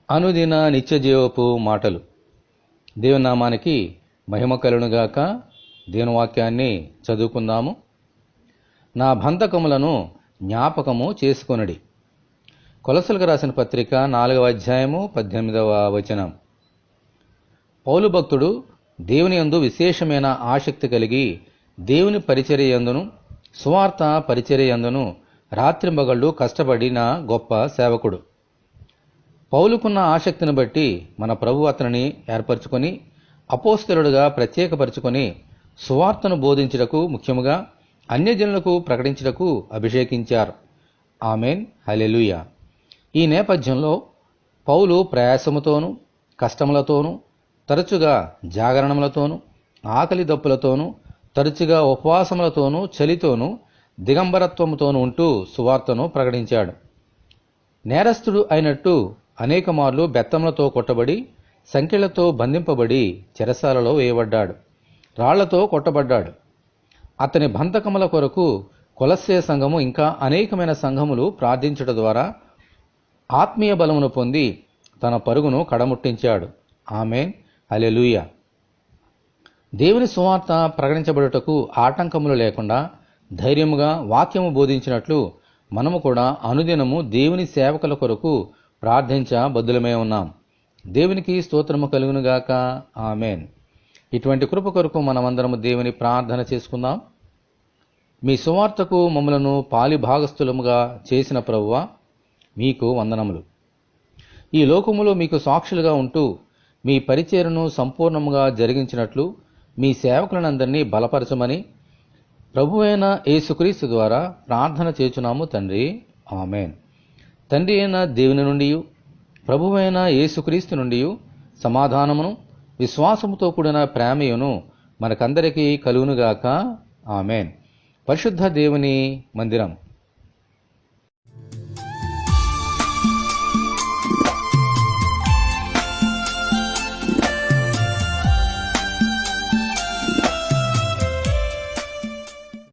అనుదిన నిత్యజీవపు మాటలు. దేవుని నామానికి మహిమ కలుగునుగాక. దేవుని వాక్యాన్ని చదువుకుందాము. నా బంధకములను జ్ఞాపకము చేసుకొనుడి. కొలసలకు రాసిన పత్రిక 4వ అధ్యాయము 18వ వచనం. పౌలు భక్తుడు దేవుని యందు విశేషమైన ఆసక్తి కలిగి దేవుని పరిచర్య యందును సువార్త పరిచర్య యందును రాత్రింబగళ్ళు కష్టపడిన గొప్ప సేవకుడు. పౌలుకున్న ఆసక్తిని బట్టి మన ప్రభు అతనిని ఏర్పరచుకొని అపోస్తలుడుగా ప్రత్యేకపరచుకొని సువార్తను బోధించుటకు, ముఖ్యముగా అన్యజనులకు ప్రకటించుటకు అభిషేకించారు. ఆమెన్, హల్లెలూయా. ఈ నేపథ్యంలో పౌలు ప్రయాసముతోనూ కష్టములతోనూ తరచుగా జాగరణములతోనూ ఆకలి దప్పులతోనూ తరచుగా ఉపవాసములతోనూ చలితోనూ దిగంబరత్వముతోనూ ఉంటూ సువార్తను ప్రకటించాడు. నేరస్తుడు అయినట్టు అనేక మార్లు బెత్తములతో కొట్టబడి సంకెళ్లతో బంధింపబడి చెరసాలలో వేయబడ్డాడు. రాళ్లతో కొట్టబడ్డాడు. అతని బంధకముల కొరకు కొలస్సే సంఘము ఇంకా అనేకమైన సంఘములు ప్రార్థించుట ద్వారా ఆత్మీయ బలమును పొంది తన పరుగును కడముట్టించాడు. ఆమెన్, హల్లెలూయా. దేవుని సువార్త ప్రకటించబడుటకు ఆటంకములు లేకుండా ధైర్యముగా వాక్యము బోధించినట్లు మనము కూడా అనుదినము దేవుని సేవకుల కొరకు ప్రార్థించబద్దులమై ఉన్నాం. దేవునికి స్తోత్రము కలుగునుగాక. ఆమెన్. ఇటువంటి కృప కొరకు మనమందరము దేవుని ప్రార్థన చేసుకుందాం. మీ సువార్తకు మమ్మలను పాలిభాగస్థులముగా చేసిన ప్రభువా, మీకు వందనములు. ఈ లోకములో మీకు సాక్షులుగా ఉంటూ మీ పరిచర్యను సంపూర్ణముగా జరిగించినట్లు మీ సేవకులనందరినీ బలపరచమని ప్రభువైన యేసుక్రీస్తు ద్వారా ప్రార్థన చేయుచున్నాము తండ్రి. ఆమెన్. తండ్రి అయిన దేవుని నుండి ప్రభువైన యేసుక్రీస్తు నుండి సమాధానమును విశ్వాసముతో కూడిన ప్రేమయును మనకందరికీ కలుగునుగాక. ఆమెన్. పరిశుద్ధ దేవుని మందిరం.